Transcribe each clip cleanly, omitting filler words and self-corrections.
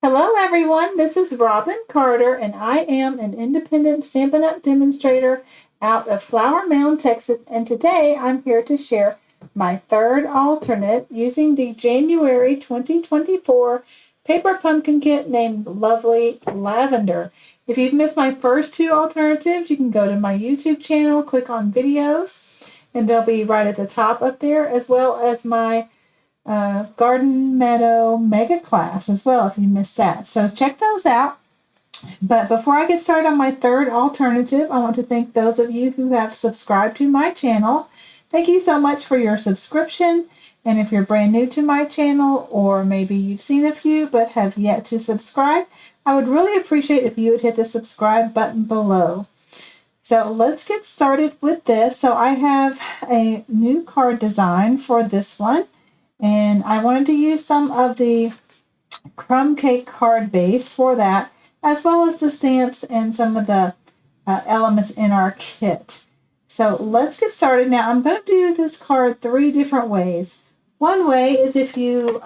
Hello everyone, this is Robin Carter and I am an independent Stampin' Up! Demonstrator out of Flower Mound, Texas, and today I'm here to share my third alternate using the January 2024 paper pumpkin kit named Lovely Lavender. If you've missed my first two alternatives, you can go to my YouTube channel, click on videos, and they'll be right at the top up there, as well as my Garden Meadow Mega Class as well if you missed that. So check those out. But before I get started on my third alternative, I want to thank those of you who have subscribed to my channel. Thank you so much for your subscription. And if you're brand new to my channel, or maybe you've seen a few but have yet to subscribe, I would really appreciate if you would hit the subscribe button below. So let's get started with this. So I have a new card design for this one. And I wanted to use some of the crumb cake card base for that, as well as the stamps and some of the elements in our kit. So let's get started. Now I'm going to do this card three different ways. One way is if you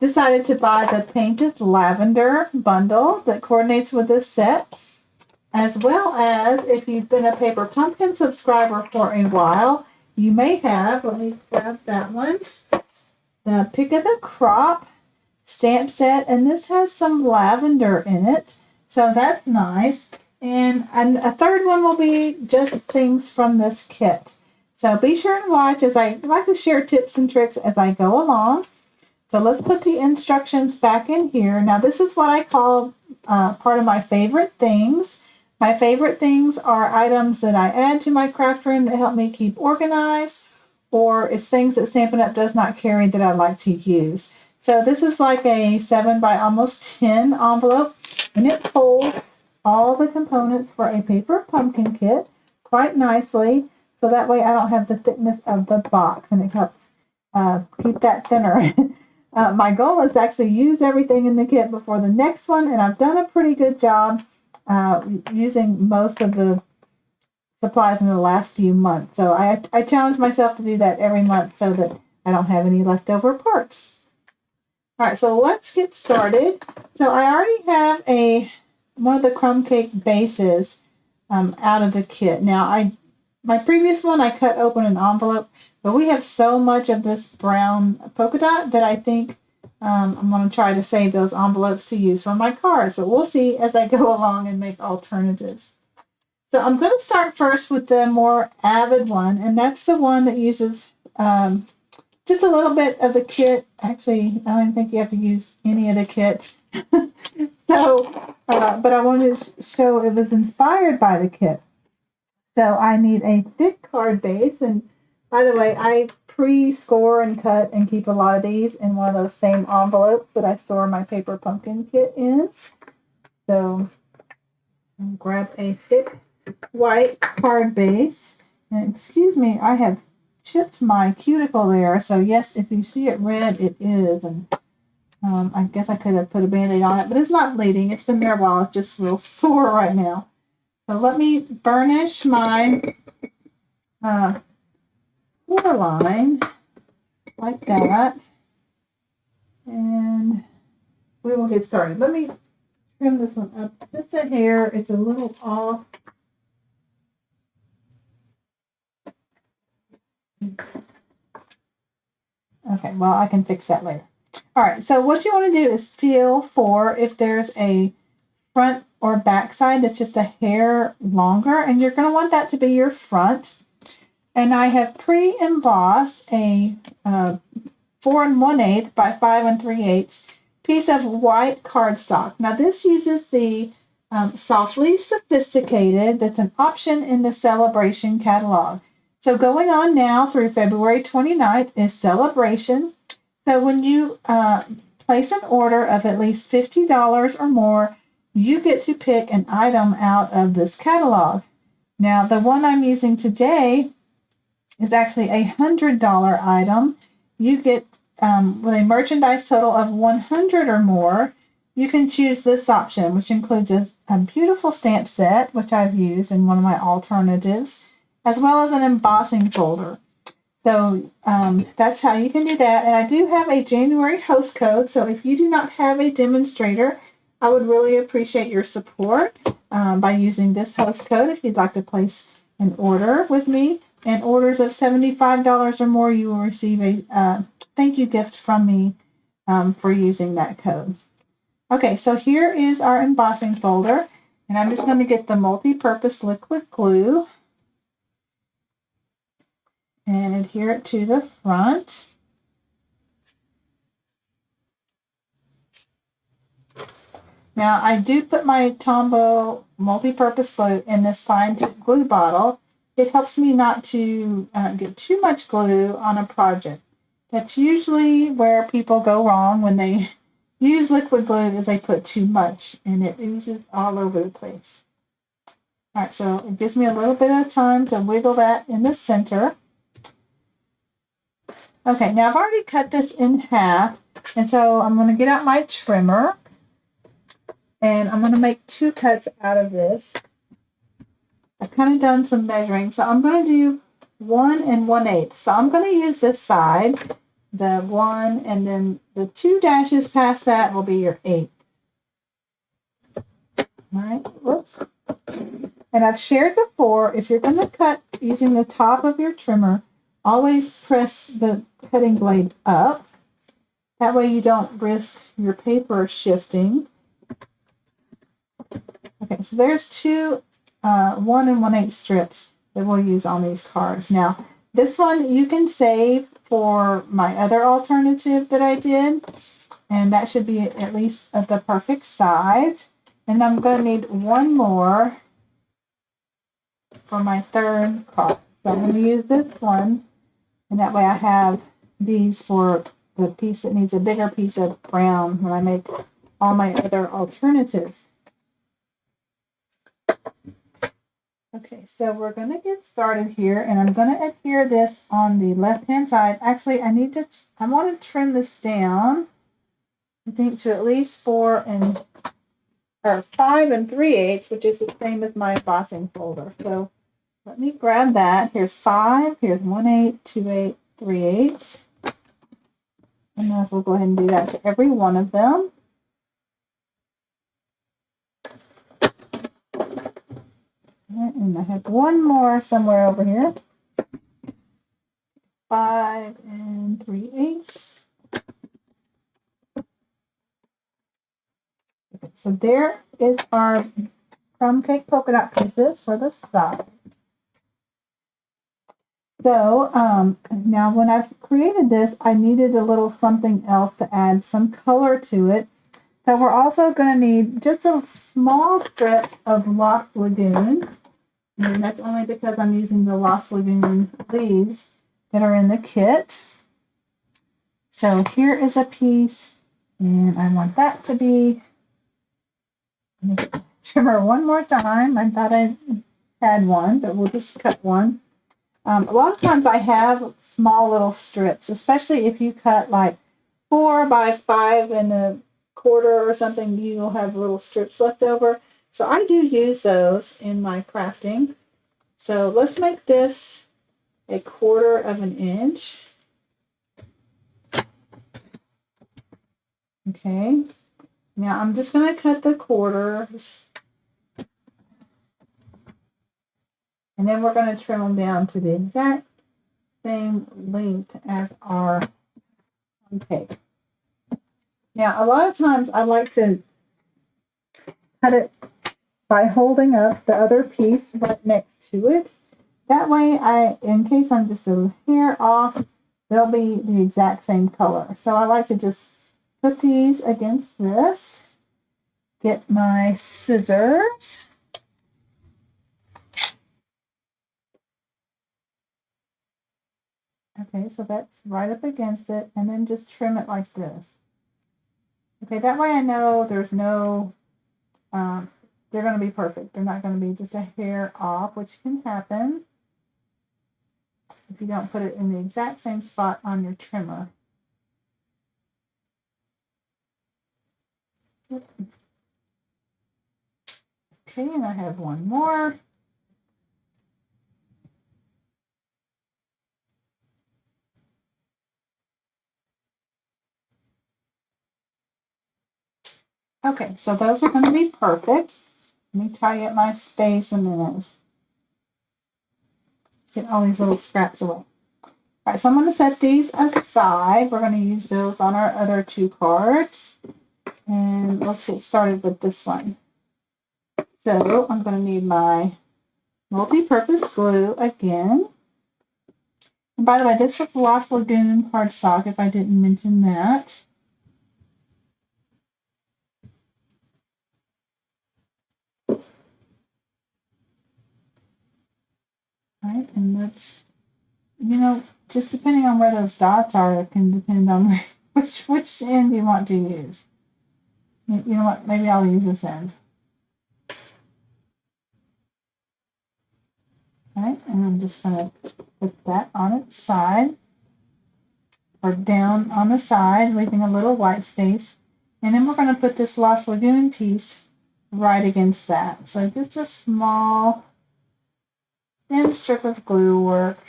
decided to buy the Painted Lavender bundle that coordinates with this set, as well as if you've been a Paper Pumpkin subscriber for a while. You may have, let me grab that one, the Pick of the Crop stamp set, and this has some lavender in it, so that's nice. And a third one will be just things from this kit. So be sure and watch, as I like to share tips and tricks as I go along. So let's put the instructions back in here. Now this is what I call part of my favorite things. My favorite things are items that I add to my craft room to help me keep organized, or it's things that Stampin' Up! Does not carry that I like to use. So this is like a 7 by almost 10 envelope, and it holds all the components for a paper pumpkin kit quite nicely, so that way I don't have the thickness of the box, and it helps keep that thinner. My goal is to actually use everything in the kit before the next one, and I've done a pretty good job using most of the supplies in the last few months. So I challenge myself to do that every month so that I don't have any leftover parts. All right, so let's get started. So I already have one of the crumb cake bases out of the kit. Now my previous one I cut open an envelope, but we have so much of this brown polka dot that I think I'm going to try to save those envelopes to use for my cards, but we'll see as I go along and make alternatives. So I'm going to start first with the more avid one, and that's the one that uses just a little bit of the kit. Actually, I don't think you have to use any of the kit. But I wanted to show it was inspired by the kit. So I need a thick card base, and by the way, I pre-score and cut and keep a lot of these in one of those same envelopes that I store my paper pumpkin kit in. So I'll grab a thick white card base. And excuse me, I have chipped my cuticle there. So yes, if you see it red, it is. And I guess I could have put a Band-Aid on it, but it's not bleeding. It's been there a while. It's just real sore right now. So let me burnish my score line like that, and we will get started. Let me trim this one up just a hair. It's a little off. Okay, well, I can fix that later. All right, so what you want to do is feel for if there's a front or back side that's just a hair longer, and you're going to want that to be your front. And I have pre-embossed a 4 1/8 by 5 3/8 piece of white cardstock. Now this uses the Softly Sophisticated. That's an option in the Celebration catalog. So going on now through February 29th is Celebration. So when you place an order of at least $50 or more, you get to pick an item out of this catalog. Now the one I'm using today is actually a $100 item. You get, with a merchandise total of 100 or more, you can choose this option, which includes a beautiful stamp set, which I've used in one of my alternatives, as well as an embossing folder. So that's how you can do that. And I do have a January host code. So if you do not have a demonstrator, I would really appreciate your support by using this host code if you'd like to place an order with me. And orders of $75 or more, you will receive a thank you gift from me for using that code. Okay, so here is our embossing folder. And I'm just going to get the multi-purpose liquid glue and adhere it to the front. Now I do put my Tombow multi-purpose glue in this fine tip glue bottle. It helps me not to get too much glue on a project. That's usually where people go wrong when they use liquid glue, is they put too much and it oozes all over the place. All right, so it gives me a little bit of time to wiggle that in the center. Okay, now I've already cut this in half, and so I'm going to get out my trimmer, and I'm going to make 2 cuts out of this. I've kind of done some measuring, so I'm going to do 1 1/8. So I'm going to use this side, the 1, and then the 2 dashes past that will be your 8. All right, whoops. And I've shared before, if you're going to cut using the top of your trimmer, always press the cutting blade up. That way you don't risk your paper shifting. Okay, so there's 2 1 1/8 strips that we'll use on these cards. Now, this one you can save for my other alternative that I did, and that should be at least of the perfect size. And I'm going to need 1 more for my 3rd card. So I'm going to use this one, and that way I have these for the piece that needs a bigger piece of brown when I make all my other alternatives. Okay, so we're going to get started here, and I'm going to adhere this on the left-hand side. Actually, I want to trim this down, I think, to at least 5 3/8, which is the same as my embossing folder. So let me grab that. Here's 5, here's 1/8, 2/8, 3/8. And now we'll go ahead and do that to every one of them. And I have 1 more somewhere over here. 5 3/8. Okay, so there is our crumb cake polka dot pieces for the side. So now when I've created this, I needed a little something else to add some color to it. So we're also going to need just a small strip of Lost Lagoon. And that's only because I'm using the Lost Lagoon leaves that are in the kit. So here is a piece, and I want that to be, trimmer one more time. I thought I had one, but we'll just cut one. A lot of times I have small little strips, especially if you cut like 4 by 5 1/4 or something, you'll have little strips left over. So I do use those in my crafting. So let's make this 1/4 inch. Okay. Now I'm just going to cut the quarters. And then we're going to trim them down to the exact same length as our cake. Now, a lot of times I like to cut it by holding up the other piece right next to it. That way, in case I'm just a hair off, they'll be the exact same color. So I like to just put these against this, get my scissors. Okay, so that's right up against it, and then just trim it like this. Okay, that way I know there's no, they're going to be perfect. They're not going to be just a hair off, which can happen if you don't put it in the exact same spot on your trimmer. Okay, and I have one more. Okay, so those are going to be perfect. Let me tidy up my space a minute. Get all these little scraps away. All right, so I'm going to set these aside. We're going to use those on our other two cards. And let's get started with this one. So I'm going to need my multi-purpose glue again. And by the way, this was Lost Lagoon cardstock, if I didn't mention that. All right, and that's, just depending on where those dots are, it can depend on which end you want to use. You know what? Maybe I'll use this end. All right, and I'm just going to put that on its side, or down on the side, leaving a little white space. And then we're going to put this Lost Lagoon piece right against that. So just a small thin strip of glue work.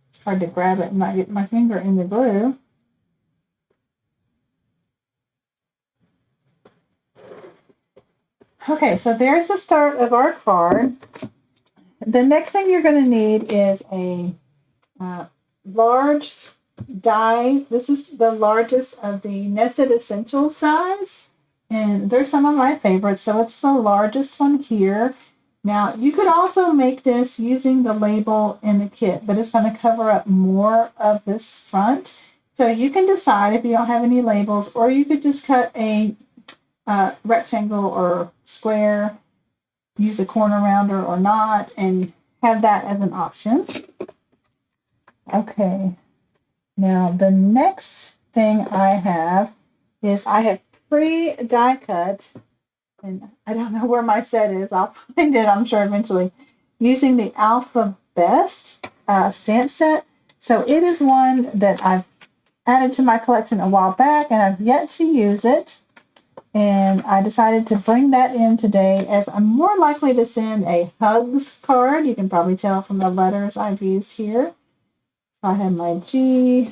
It's hard to grab it and not get my finger in the glue. Okay, so there's the start of our card. The next thing you're going to need is a large die. This is the largest of the Nested Essentials dies, and they're some of my favorites, so it's the largest one here. Now, you could also make this using the label in the kit, but it's going to cover up more of this front. So you can decide if you don't have any labels, or you could just cut a rectangle or square, use a corner rounder or not, and have that as an option. Okay, now the next thing I have is I have pre-die cut, and I don't know where my set is. I'll find it, I'm sure, eventually, using the Alpha Best stamp set. So it is one that I've added to my collection a while back, and I've yet to use it. And I decided to bring that in today, as I'm more likely to send a hugs card. You can probably tell from the letters I've used here. So I have my G,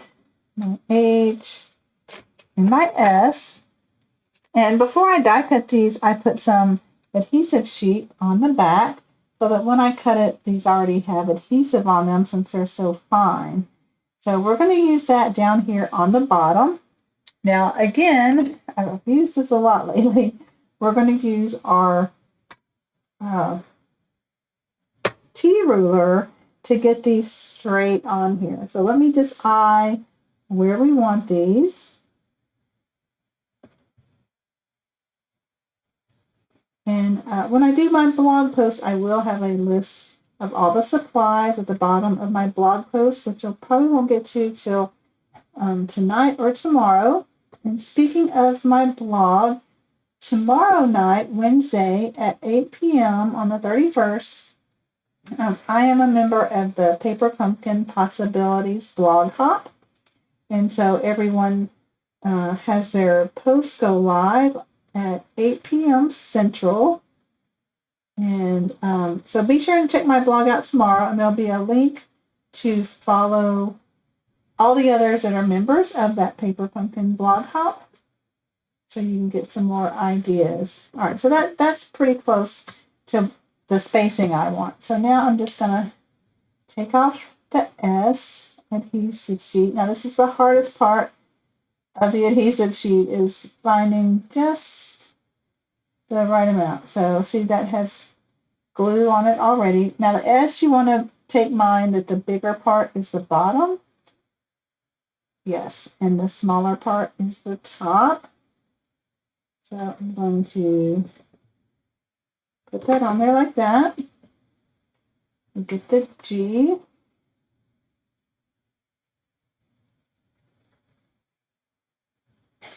my H, and my S. And before I die cut these, I put some adhesive sheet on the back so that when I cut it, these already have adhesive on them since they're so fine. So we're going to use that down here on the bottom. Now, again, I've used this a lot lately. We're going to use our T-ruler to get these straight on here. So let me just eye where we want these. And when I do my blog post, I will have a list of all the supplies at the bottom of my blog post, which I probably won't get to till tonight or tomorrow. And speaking of my blog, tomorrow night, Wednesday at 8 p.m. on the 31st, I am a member of the Paper Pumpkin Possibilities blog hop. And so everyone has their posts go live at 8 p.m. Central. And so be sure and check my blog out tomorrow, and there'll be a link to follow all the others that are members of that Paper Pumpkin blog hop, so you can get some more ideas. All right, so that's pretty close to the spacing I want. So now I'm just going to take off the S adhesive sheet. Now this is the hardest part of the adhesive sheet, is finding just the right amount. So see, that has glue on it already. Now the S, you want to take mind that the bigger part is the bottom. Yes, and the smaller part is the top. So I'm going to put that on there like that. Get the G.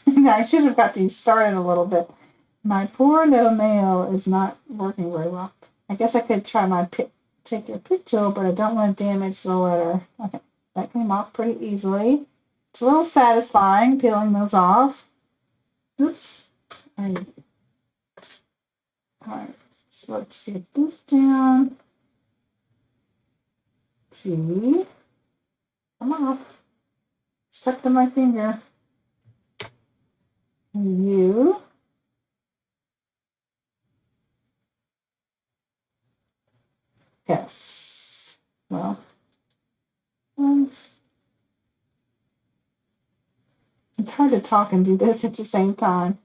I should have got these started a little bit. My poor little nail is not working very well. I guess I could try my take your pick tool, but I don't want to damage the letter. Okay, that came off pretty easily. It's a little satisfying peeling those off. Oops. Alright, so let's get this down. G. Come off. Stuck to my finger. U. Yes. Well, it's hard to talk and do this at the same time.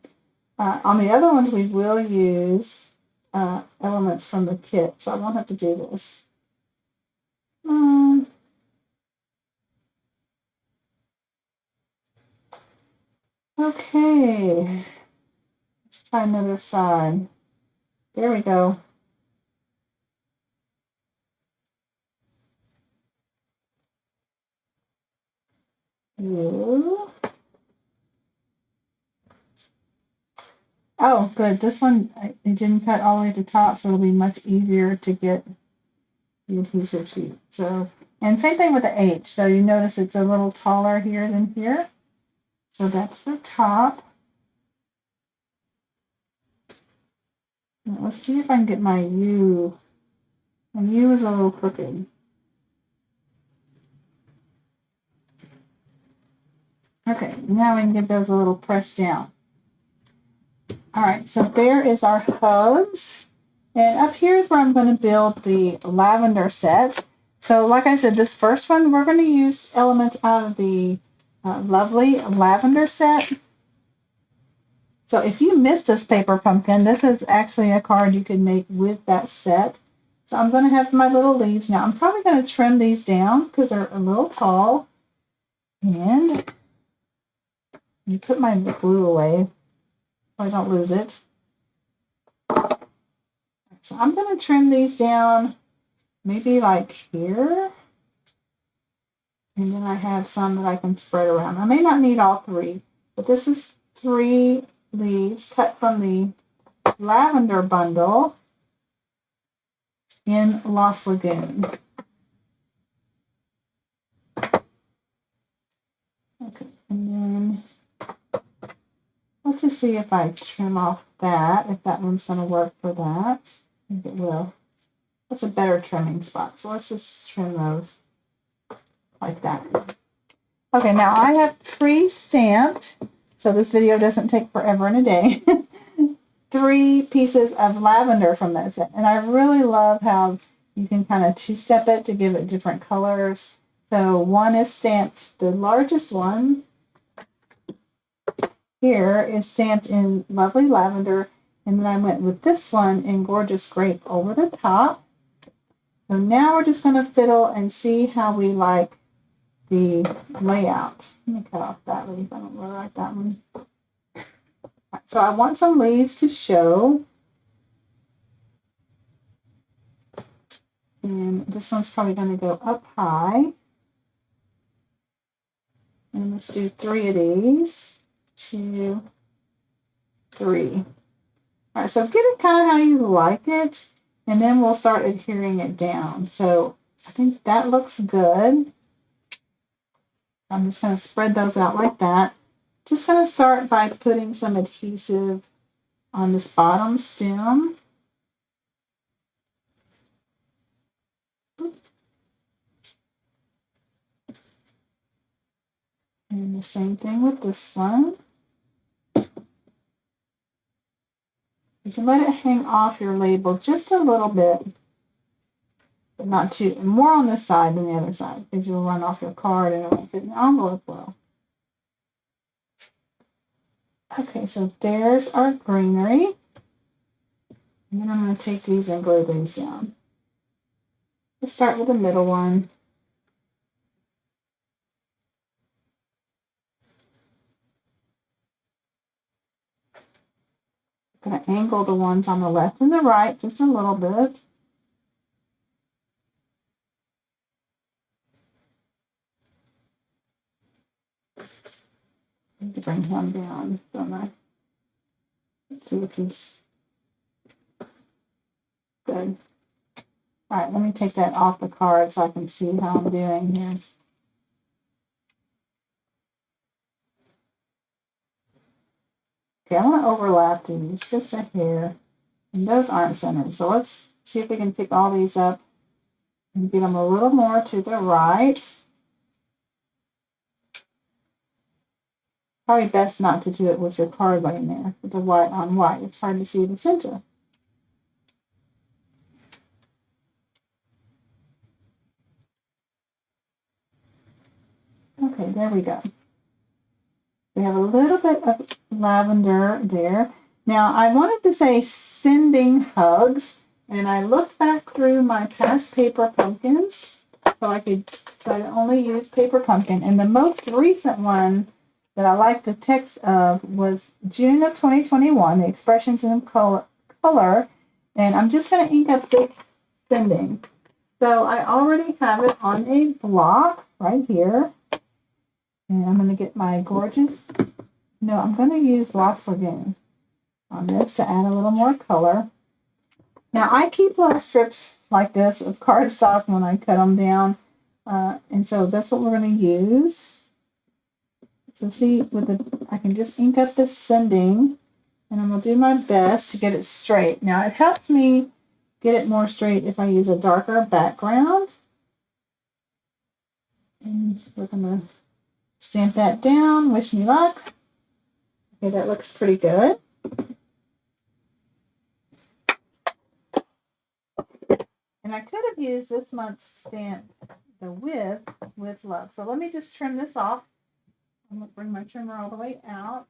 On the other ones, we will use elements from the kit, so I won't have to do this. Okay. Let's try another side. There we go. You. Oh, good. This one, it didn't cut all the way to the top, so it'll be much easier to get the adhesive sheet. So, and same thing with the H. So you notice it's a little taller here than here. So that's the top. Now let's see if I can get my U. And U is a little crooked. Okay, now we can get those a little pressed down. All right, so there is our hubs. And up here is where I'm going to build the lavender set. So like I said, this first one, we're going to use elements out of the lovely lavender set. So if you missed this paper pumpkin, this is actually a card you could make with that set. So I'm going to have my little leaves now. I'm probably going to trim these down because they're a little tall. And you put my glue away so I don't lose it. So I'm going to trim these down maybe like here. And then I have some that I can spread around. I may not need all three, but this is 3 leaves cut from the lavender bundle in Lost Lagoon. Okay, and then let's just see if I trim off that, if that one's going to work for that. I think it will. That's a better trimming spot. So let's just trim those like that. Okay, now I have pre-stamped, so this video doesn't take forever and a day, 3 pieces of lavender from that set. And I really love how you can kind of two-step it to give it different colors. So one is stamped, the largest one here is stamped in lovely lavender, and then I went with this one in gorgeous grape over the top. So now we're just going to fiddle and see how we like the layout. Let me cut off that leaf. I don't really like that one. Right, so I want some leaves to show. And this one's probably going to go up high. And let's do 3 of these. 2, 3. All right, so get it kind of how you like it, and then we'll start adhering it down. So I think that looks good. I'm just going to spread those out like that. Just going to start by putting some adhesive on this bottom stem. And the same thing with this one. You can let it hang off your label just a little bit, but not too, more on this side than the other side, because you'll run off your card and it won't fit in the envelope well. Okay, so there's our greenery. And then I'm going to take these and glue these down. Let's start with the middle one. I'm going to angle the ones on the left and the right just a little bit. I need to bring him down, don't I? Let's see if he's good. All right, let me take that off the card so I can see how I'm doing here. Okay, I want to overlap these just a hair. And those aren't centered. So let's see if we can pick all these up and get them a little more to the right. Probably best not to do it with your card laying there with the white on white. It's hard to see the center. Okay, there we go. We have a little bit of lavender there. Now, I wanted to say sending hugs, and I looked back through my past paper pumpkins so I could try to only use paper pumpkin. And the most recent one that I liked the text of was June of 2021, the expressions in color. And I'm just going to ink up this sending. So I already have it on a block right here. And I'm going to get my gorgeous, no, I'm going to use Lost Lagoon on this to add a little more color. Now I keep little strips like this of cardstock when I cut them down. And so that's what we're going to use. So see, I can just ink up this sending, and I'm going to do my best to get it straight. Now it helps me get it more straight if I use a darker background. And we're going to stamp that down. Wish me luck. Okay, that looks pretty good. And I could have used this month's stamp, the with love. So let me just trim this off. I'm going to bring my trimmer all the way out.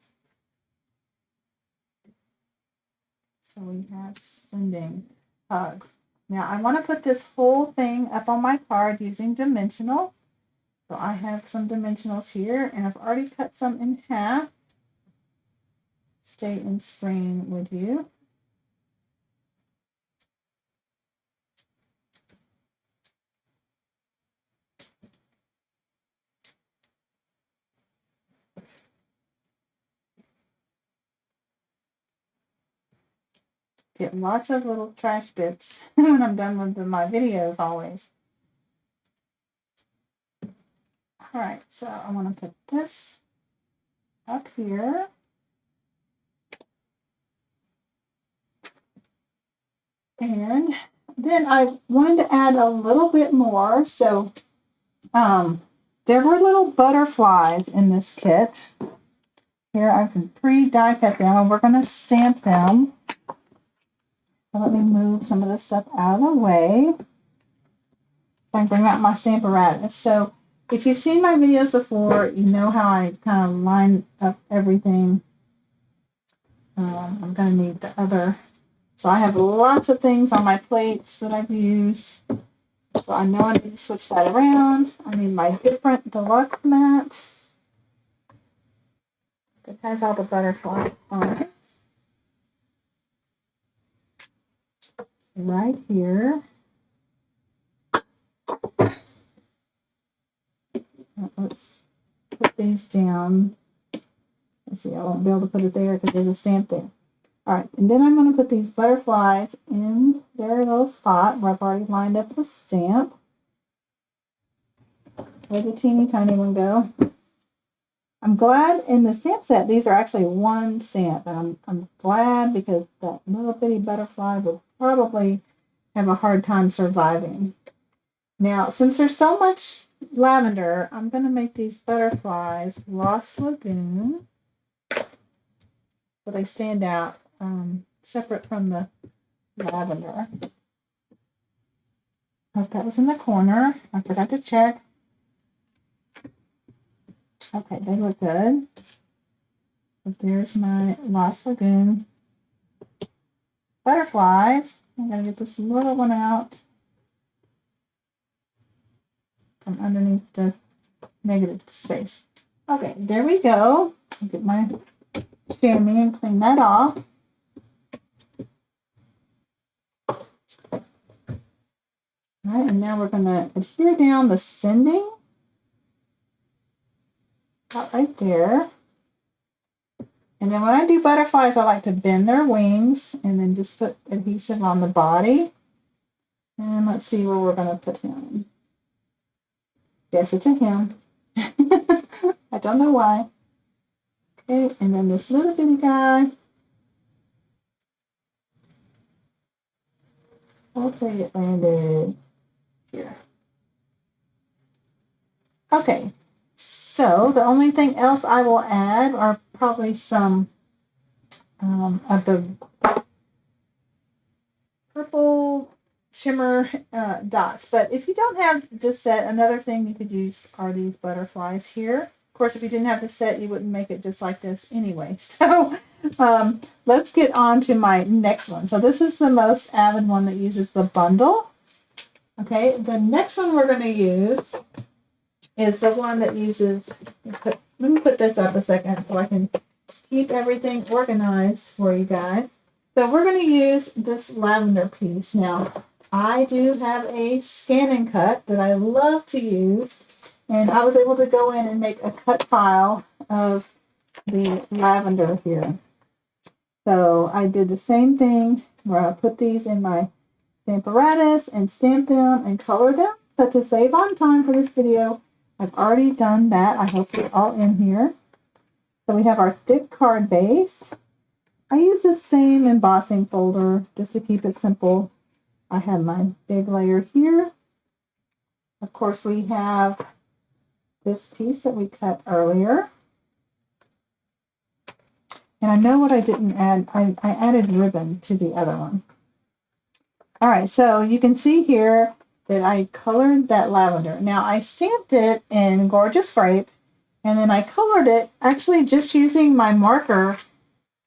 So we have sending hugs. Now I want to put this whole thing up on my card using dimensionals. So I have some dimensionals here, and I've already cut some in half. Stay in screen with you. Get lots of little trash bits when I'm done with my videos always. All right, so I want to put this up here. And then I wanted to add a little bit more. So there were little butterflies in this kit. Here I can pre-die cut them, and we're going to stamp them. So let me move some of this stuff out of the way. So I can bring out my stamp apparatus. So if you've seen my videos before, you know how I kind of line up everything. I'm going to need the other. So I have lots of things on my plates that I've used. So I know I need to switch that around. I need my different deluxe mat. It has all the butterflies on it. Right here. Let's put these down. Let's see, I won't be able to put it there because there's a stamp there. All right, and then I'm going to put these butterflies in their little spot where I've already lined up the stamp. Where'd the teeny tiny one go? I'm glad in the stamp set, these are actually one stamp. And I'm glad because that little bitty butterfly would probably have a hard time surviving. Now, since there's so much lavender, I'm going to make these butterflies Lost Lagoon. So they stand out separate from the lavender. Oh, that was in the corner. I forgot to check. Okay, they look good. But there's my Lost Lagoon butterflies. I'm going to get this little one out from underneath the negative space. Okay, there we go. I'll get my stammy and clean that off. All right, and now we're going to adhere down the sending. About right there. And then when I do butterflies, I like to bend their wings and then just put adhesive on the body. And let's see where we're going to put him. Yes, it's a him. I don't know why. Okay, and then this little bitty guy. I'll say it landed here. Okay, so So the only thing else I will add are probably some of the purple shimmer dots. But if you don't have this set, another thing you could use are these butterflies here. Of course, if you didn't have the set, you wouldn't make it just like this anyway. So let's get on to my next one. So this is the most avid one that uses the bundle. Okay, the next one we're going to use is the one that uses, let me put this up a second so I can keep everything organized for you guys. So we're going to use this lavender piece. Now, I do have a scan and cut that I love to use, and I was able to go in and make a cut file of the lavender here. So I did the same thing where I put these in my Stamparatus and stamp them and color them. But to save on time for this video, I've already done that. I hope it's all in here. So we have our thick card base. I use the same embossing folder just to keep it simple. I have my big layer here. Of course, we have this piece that we cut earlier. And I know what I didn't add. I added ribbon to the other one. All right, so you can see here that I colored that lavender. Now, I stamped it in Gorgeous Grape, and then I colored it actually just using my marker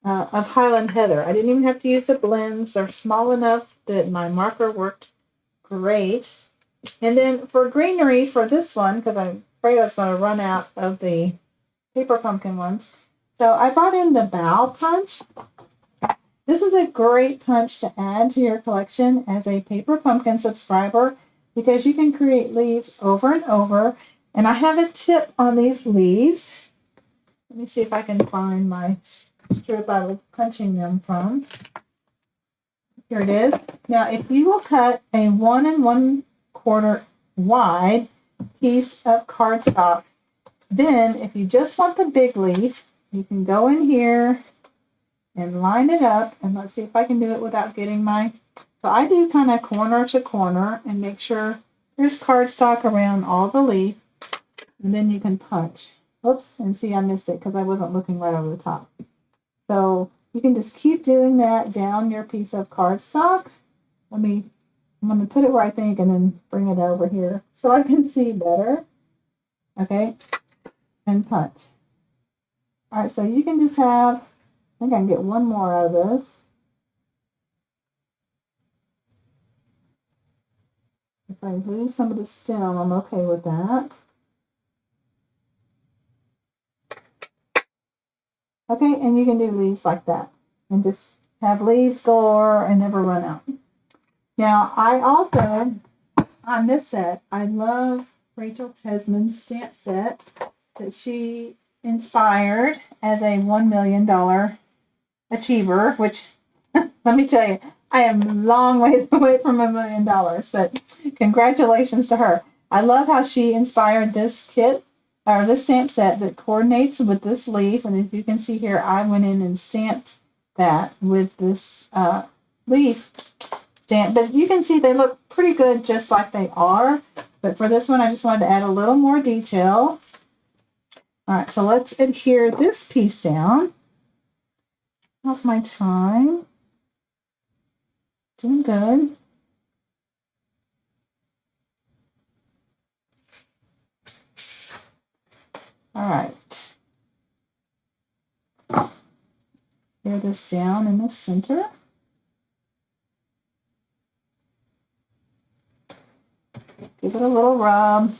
of Highland Heather. I didn't even have to use the blends. They're small enough that my marker worked great. And then for greenery for this one, because I'm afraid I was going to run out of the paper pumpkin ones, so I brought in the bow punch. This is a great punch to add to your collection as a paper pumpkin subscriber because you can create leaves over and over. And I have a tip on these leaves. Let me see if I can find my strip I was punching them from. Here it is. Now, if you will cut a 1 1/4 wide piece of cardstock, then if you just want the big leaf, you can go in here and line it up. And let's see if I can do it without getting my... So I do kind of corner to corner and make sure there's cardstock around all the leaf. And then you can punch. Oops, and see I missed it because I wasn't looking right over the top. So you can just keep doing that down your piece of cardstock. I'm going to put it where I think and then bring it over here so I can see better. Okay, and punch. All right, so you can just have, I think I can get one more out of this. If I lose some of the stem, I'm okay with that. Okay, and you can do leaves like that. And just have leaves galore and never run out. Now, I also, on this set, I love Rachel Tesman's stamp set that she inspired as a $1 million achiever, which, let me tell you, I am long ways away from $1 million, but congratulations to her. I love how she inspired this kit, or this stamp set that coordinates with this leaf. And if you can see here, I went in and stamped that with this leaf stamp. But you can see they look pretty good just like they are. But for this one, I just wanted to add a little more detail. All right, so let's adhere this piece down. How's my time? Doing good. All right. Adhere this down in the center. Give it a little rub.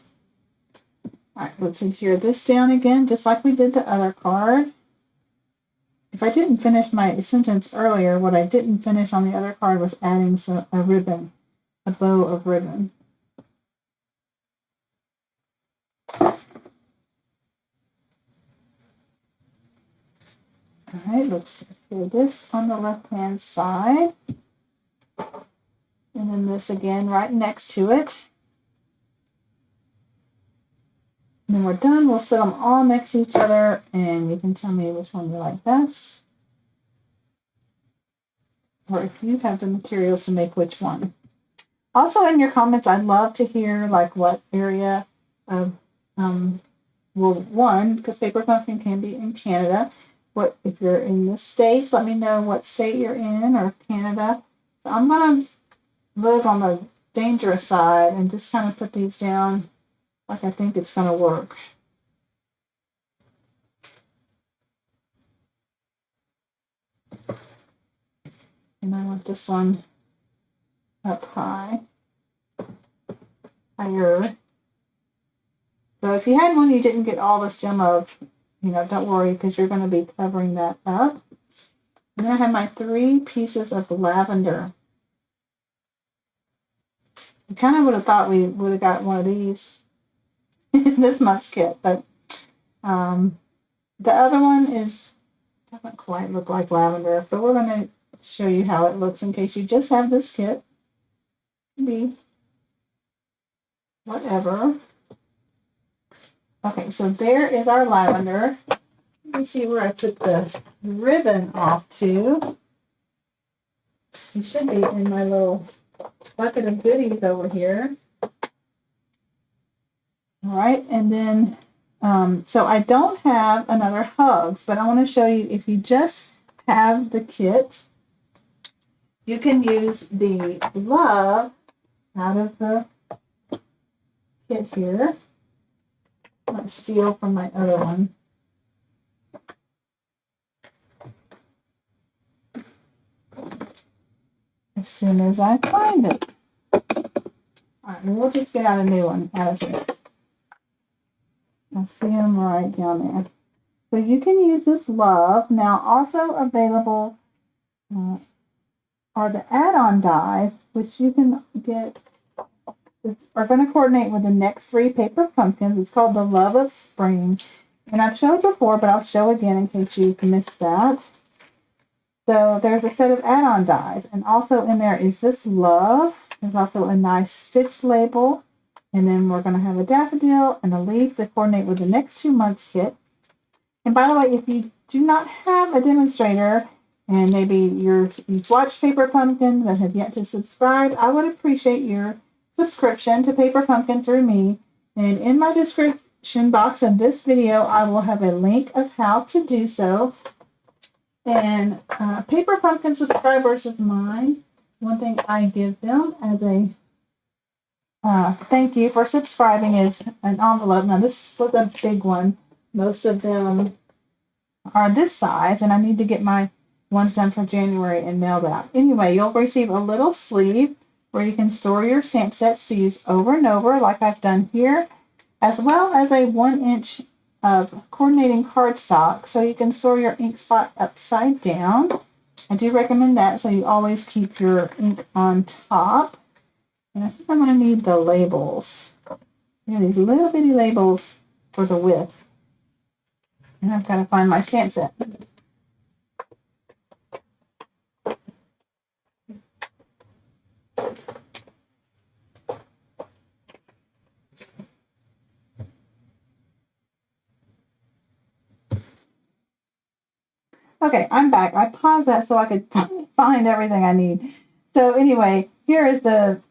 All right, let's adhere this down again, just like we did the other card. If I didn't finish my sentence earlier, what I didn't finish on the other card was adding a ribbon, a bow of ribbon. All right, let's adhere this on the left-hand side. And then this again right next to it. And then we're done. We'll set them all next to each other, and you can tell me which one you like best. Or if you have the materials to make which one. Also in your comments, I'd love to hear like what area of well, one, because Paper Pumpkin can be in Canada. What if you're in the States, let me know what state you're in, or Canada. So I'm going to live on the dangerous side and just kind of put these down like I think it's going to work. And I want this one up higher. So if you had one you didn't get all the stem of, don't worry, because you're going to be covering that up. And then I have my 3 pieces of lavender. I kind of would have thought we would have got one of these in this month's kit, but the other one doesn't quite look like lavender, but we're going to show you how it looks in case you just have this kit. Maybe whatever. Okay, so there is our lavender. Let me see where I put the ribbon off to. It should be in my little bucket of goodies over here. All right, and then, so I don't have another hugs, but I want to show you if you just have the kit, you can use the love out of the kit here. Let's steal from my other one. As soon as I find it. All right, we'll just get out a new one out of here. I see them right down there. So you can use this love. Now, also available are the add-on dies, which you can get, are going to coordinate with the next 3 paper pumpkins. It's called the Love of Spring. And I've shown before, but I'll show again in case you've missed that. So there's a set of add-on dies. And also in there is this love. There's also a nice stitch label. And then we're going to have a daffodil and a leaf to coordinate with the next 2 months kit. And by the way, if you do not have a demonstrator, and maybe you've watched Paper Pumpkin but have yet to subscribe, I would appreciate your subscription to Paper Pumpkin through me. And in my description box of this video, I will have a link of how to do so. And Paper Pumpkin subscribers of mine, one thing I give them as a thank you for subscribing is an envelope. Now this was a big one. Most of them are this size, and I need to get my ones done for January and mailed out. Anyway, you'll receive a little sleeve where you can store your stamp sets to use over and over like I've done here, as well as a 1-inch of coordinating cardstock so you can store your ink spot upside down. I do recommend that so you always keep your ink on top. And I think I'm going to need the labels. These little bitty labels for the width. And I've got to find my stamp set. Okay, I'm back. I paused that so I could find everything I need. So anyway, here is the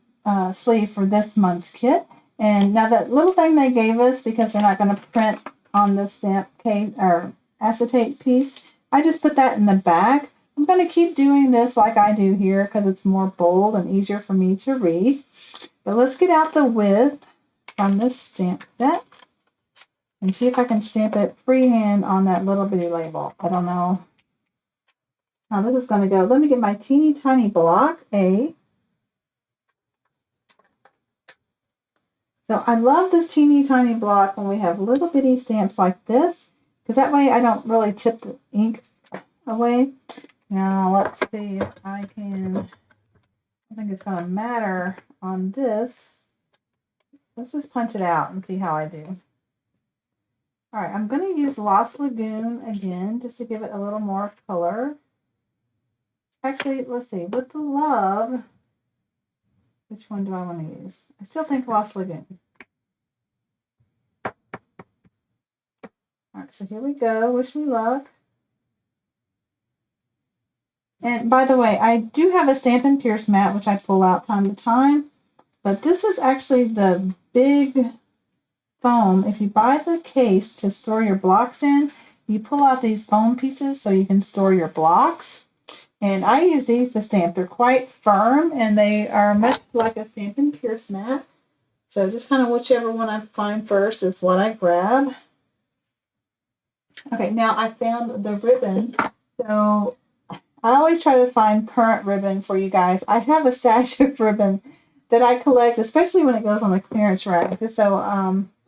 sleeve for this month's kit. And now that little thing they gave us, because they're not going to print on the stamp case or acetate piece, I just put that in the back. I'm going to keep doing this like I do here because it's more bold and easier for me to read. But let's get out the width from this stamp set and see if I can stamp it freehand on that little bitty label. I don't know how this is going to go. Let me get my teeny tiny block A. So I love this teeny tiny block when we have little bitty stamps like this, because that way I don't really tip the ink away. Now let's see if I can, I think it's going to matter on this. Let's just punch it out and see how I do. All right, I'm going to use Lost Lagoon again just to give it a little more color. Actually, let's see, with the love, which one do I want to use? I still think Lost Lagoon. All right, so here we go. Wish me luck. And by the way, I do have a Stampin' Pierce mat, which I pull out time to time. But this is actually the big foam. If you buy the case to store your blocks in, you pull out these foam pieces so you can store your blocks. And I use these to stamp. They're quite firm and they are much like a Stampin' Pierce mat. So just kind of whichever one I find first is what I grab. Okay, now I found the ribbon. So I always try to find current ribbon for you guys. I have a stash of ribbon that I collect, especially when it goes on the clearance rack. Just so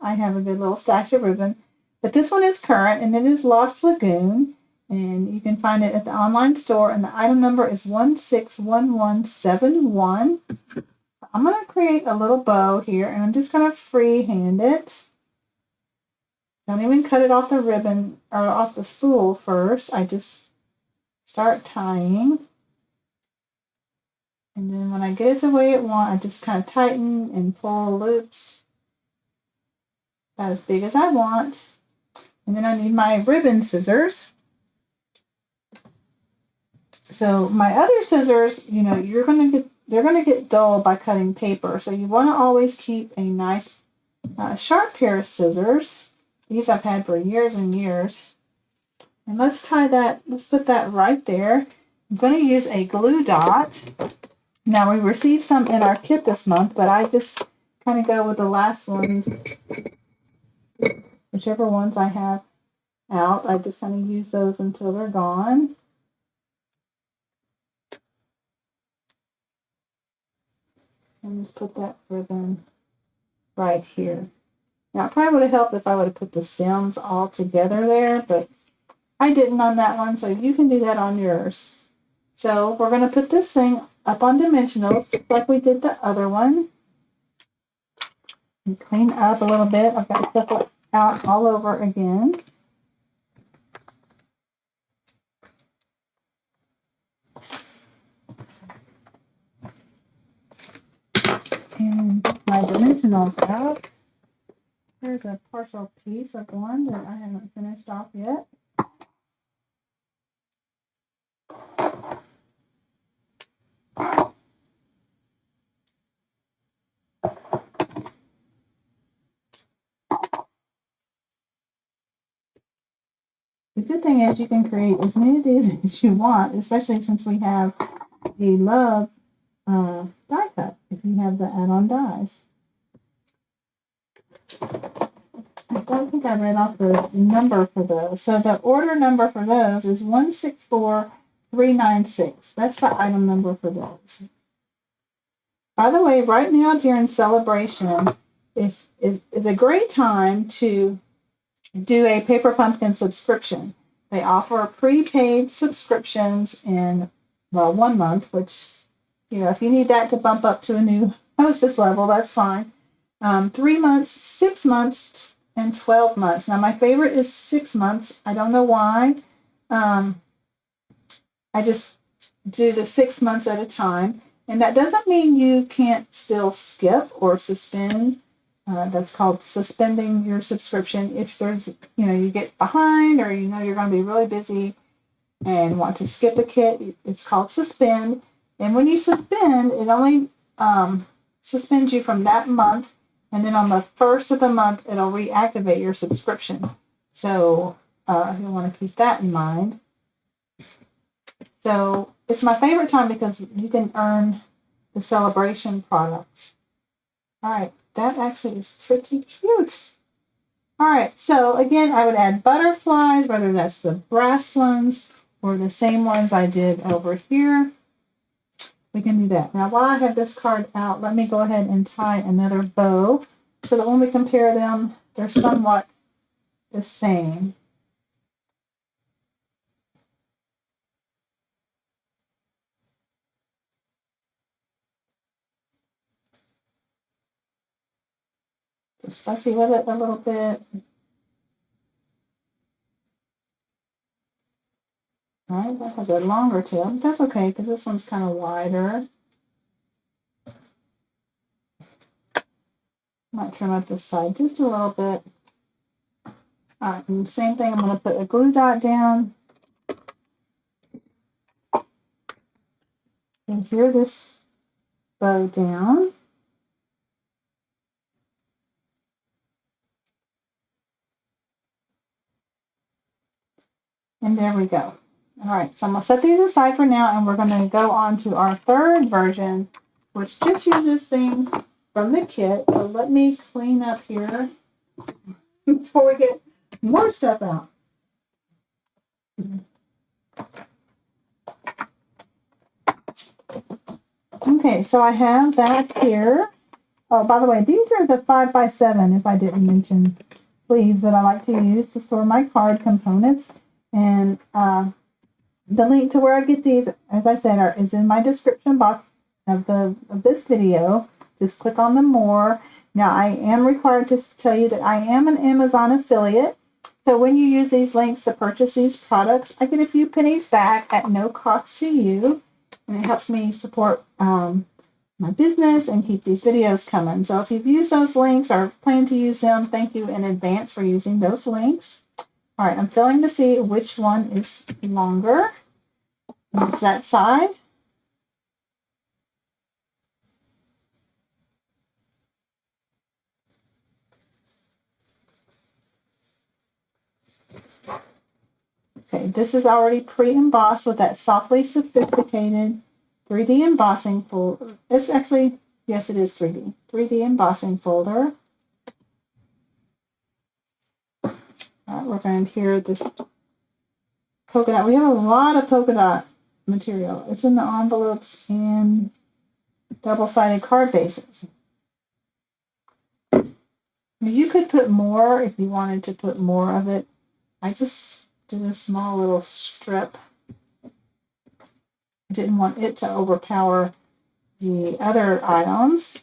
I have a good little stash of ribbon. But this one is current, and it is Lost Lagoon. And you can find it at the online store, and the item number is 161171. I'm going to create a little bow here, and I'm just going to freehand it. Don't even cut it off the ribbon or off the spool first. I just start tying. And then when I get it the way it wants, I just kind of tighten and pull loops about as big as I want. And then I need my ribbon scissors. So my other scissors, you know, they're gonna get dull by cutting paper. So you want to always keep a nice sharp pair of scissors. These I've had for years and years. And let's tie that. Let's put that right there. I'm going to use a glue dot. Now we received some in our kit this month, but I just kind of go with the last ones, whichever ones I have out. I just kind of use those until they're gone. And just put that ribbon right here. Now, it probably would have helped if I would have put the stems all together there, but I didn't on that one, so you can do that on yours. So we're going to put this thing up on dimensionals, just like we did the other one. And clean up a little bit. I've got stuff out all over again. And my dimensionals out. Here's a partial piece of one that I haven't finished off yet. The good thing is you can create as many of these as you want, especially since we have the Love die cut, if you have the add-on dies. I don't think I read off the number for those. So the order number for those is 164396. That's the item number for those. By the way, right now during celebration, is a great time to do a Paper Pumpkin subscription. They offer prepaid subscriptions in, well, 1 month, which, you know, if you need that to bump up to a new hostess level, that's fine. 3 months, 6 months, and 12 months. Now, my favorite is 6 months. I don't know why. I just do the 6 months at a time. And that doesn't mean you can't still skip or suspend. That's called suspending your subscription. If there's, you know, you get behind or you know you're going to be really busy and want to skip a kit, it's called suspend. And when you suspend, it only suspends you from that month. And then on the first of the month, it'll reactivate your subscription. So you'll want to keep that in mind. So it's my favorite time because you can earn the celebration products. All right, that actually is pretty cute. All right, so again, I would add butterflies, whether that's the brass ones or the same ones I did over here. We can do that. Now, while I have this card out, let me go ahead and tie another bow so that when we compare them, they're somewhat the same. Just fussy with it a little bit. All right, that has a longer tail, but that's okay because this one's kind of wider. Might trim up this side just a little bit. All right, and the same thing, I'm going to put a glue dot down. And here this bow down. And there we go. All right, so I'm going to set these aside for now, and we're going to go on to our third version, which just uses things from the kit. So let me clean up here before we get more stuff out. Okay, so I have that here. Oh, by the way, these are the 5x7, if I didn't mention, sleeves that I like to use to store my card components. And the link to where I get these, as I said, is in my description box of this video. Just click on the more. Now, I am required to tell you that I am an Amazon affiliate. So when you use these links to purchase these products, I get a few pennies back at no cost to you. And it helps me support my business and keep these videos coming. So if you've used those links or plan to use them, thank you in advance for using those links. All right, I'm filling to see which one is longer. It's that side. Okay, this is already pre-embossed with that softly sophisticated 3D embossing folder. It's actually, yes, it is 3D. 3D embossing folder. All right, we're going to hear this polka dot. We have a lot of polka dot material. It's in the envelopes and double-sided card bases. You could put more if you wanted to put more of it. I just did a small little strip. I didn't want it to overpower the other items.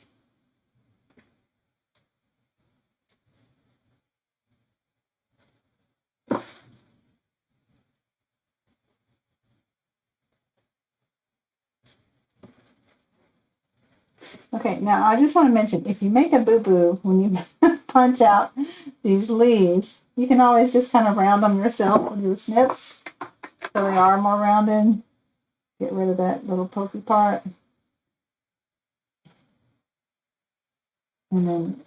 Okay, now I just want to mention, if you make a boo-boo when you punch out these leaves, you can always just kind of round them yourself with your snips so they are more rounded. Get rid of that little pokey part. And then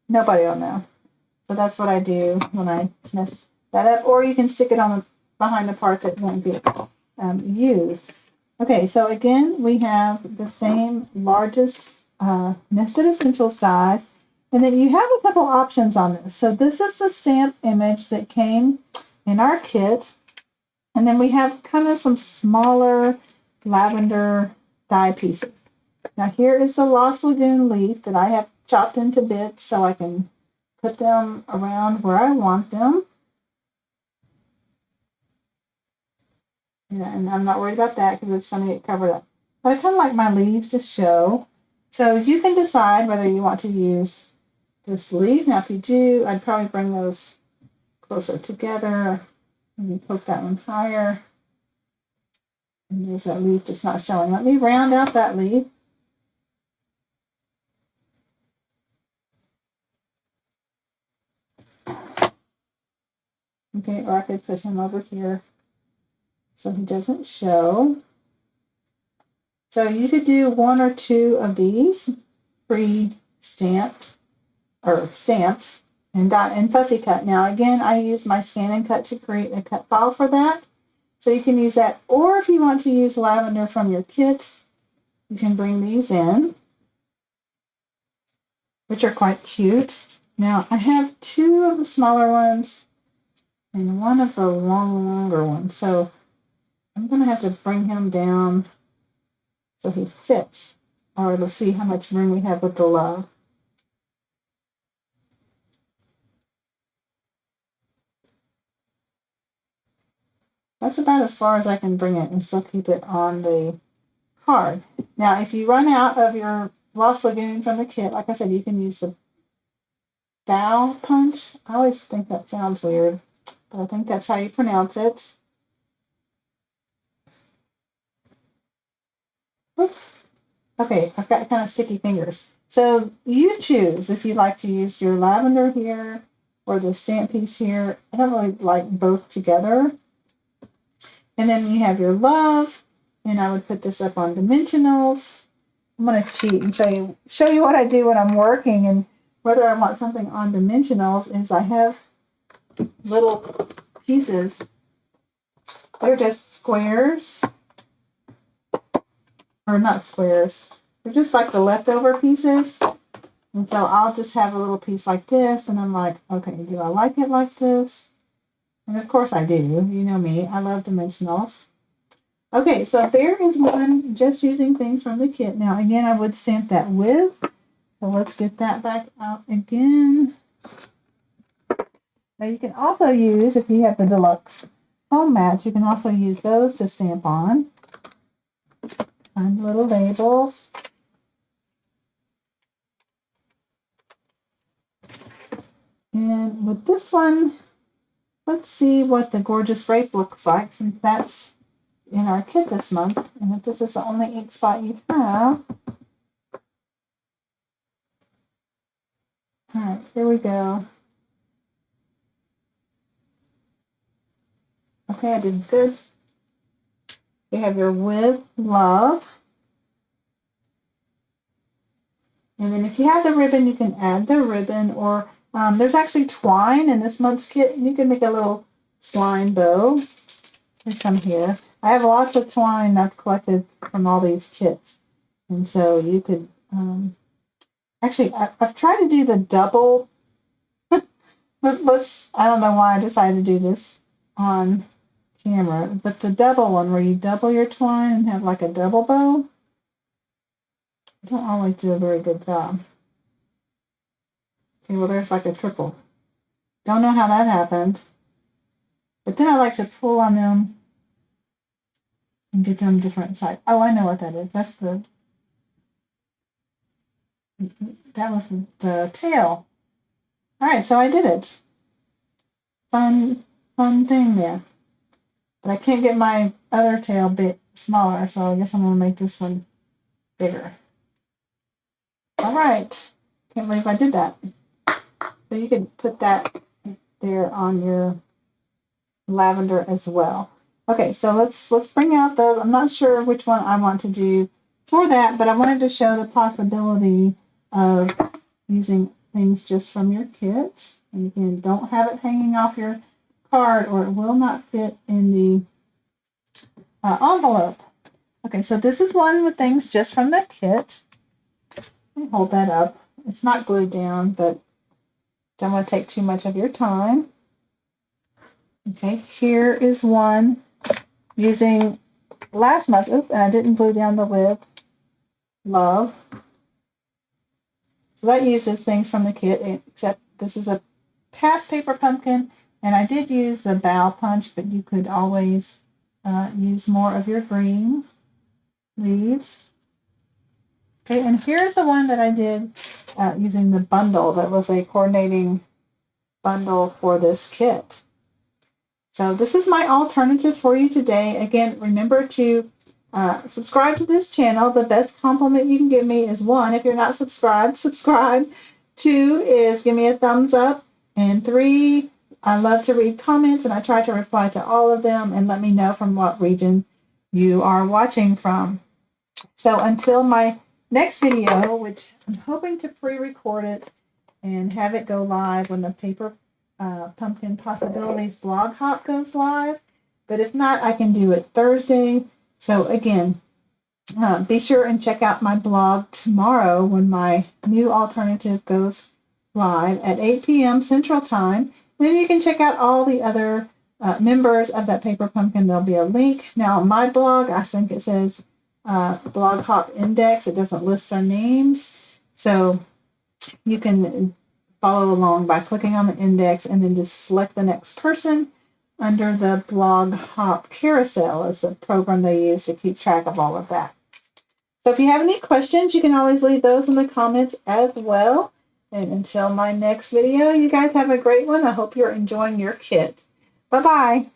nobody will know. So that's what I do when I mess that up. Or you can stick it on behind the part that won't be used. Okay, so again, we have the same largest nested essentials dies. And then you have a couple options on this. So this is the stamp image that came in our kit. And then we have kind of some smaller lavender die pieces. Now here is the Lost Lagoon leaf that I have chopped into bits so I can put them around where I want them. Yeah, and I'm not worried about that because it's going to get covered up. But I kind of like my leaves to show. So you can decide whether you want to use this leaf. Now if you do, I'd probably bring those closer together. Maybe poke that one higher. And there's that leaf that's not showing. Let me round out that leaf. Okay, or I could put him over here so he doesn't show. So you could do one or two of these pre-stamped or stamped and fussy cut. Now again, I use my scan and cut to create a cut file for that. So you can use that, or if you want to use lavender from your kit, you can bring these in, which are quite cute. Now I have two of the smaller ones and one of the longer ones. So I'm going to have to bring him down so he fits. Or let's see how much room we have with the love. That's about as far as I can bring it and still keep it on the card. Now, if you run out of your Lost Lagoon from the kit, like I said, you can use the bow punch. I always think that sounds weird, but I think that's how you pronounce it. Oops. Okay, I've got kind of sticky fingers. So you choose if you like to use your lavender here or the stamp piece here. I don't really like both together. And then you have your love, and I would put this up on dimensionals. I'm going to cheat and show you what I do when I'm working, and whether I want something on dimensionals is I have little pieces They're just squares. Or not squares. They're just like the leftover pieces. And so I'll just have a little piece like this. And I'm like, okay, do I like it like this? And of course I do. You know me. I love dimensionals. Okay, so there is one just using things from the kit. Now, again, I would stamp that with. So let's get that back out again. Now you can also use, if you have the deluxe foam mats, you can also use those to stamp on. Find little labels. And with this one, let's see what the gorgeous grape looks like, since that's in our kit this month. And if this is the only ink spot you have. All right, here we go. Okay, I did good. You have your with love. And then if you have the ribbon, you can add the ribbon, or there's actually twine in this month's kit. You can make a little twine bow. There's some here. I have lots of twine I've collected from all these kits. And so you could, actually, I've tried to do the double. I don't know why I decided to do this on camera, but the double one where you double your twine and have like a double bow. I don't always do a very good job. Okay, well, there's like a triple. Don't know how that happened. But then I like to pull on them and get them different sides. Oh, I know what that is. That was the tail. All right, so I did it. Fun thing there. But I can't get my other tail bit smaller, so I guess I'm going to make this one bigger. All right. Can't believe I did that. So you can put that there on your lavender as well. Okay, so let's bring out those. I'm not sure which one I want to do for that, but I wanted to show the possibility of using things just from your kit. And again, don't have it hanging off your card or it will not fit in the envelope. Okay, so this is one with things just from the kit. Let me hold that up. It's not glued down, but don't want to take too much of your time. Okay, here is one using last month. Oops, and I didn't glue down the with love. So that uses things from the kit, except this is a past paper pumpkin, and I did use the bow punch, but you could always use more of your green leaves. Okay, and here's the one that I did using the bundle that was a coordinating bundle for this kit. So this is my alternative for you today. Again, remember to subscribe to this channel. The best compliment you can give me is 1, if you're not subscribed, subscribe. 2 is give me a thumbs up. And 3, I love to read comments and I try to reply to all of them and let me know from what region you are watching from. So until my next video, which I'm hoping to pre-record it and have it go live when the Paper Pumpkin Possibilities blog hop goes live. But if not, I can do it Thursday. So again, be sure and check out my blog tomorrow when my new alternative goes live at 8 p.m. Central Time. And then you can check out all the other members of that Paper Pumpkin. There'll be a link. Now, on my blog, I think it says blog hop index. It doesn't list their names. So you can follow along by clicking on the index and then just select the next person under the blog hop carousel is the program they use to keep track of all of that. So if you have any questions, you can always leave those in the comments as well. And until my next video, you guys have a great one. I hope you're enjoying your kit. Bye-bye.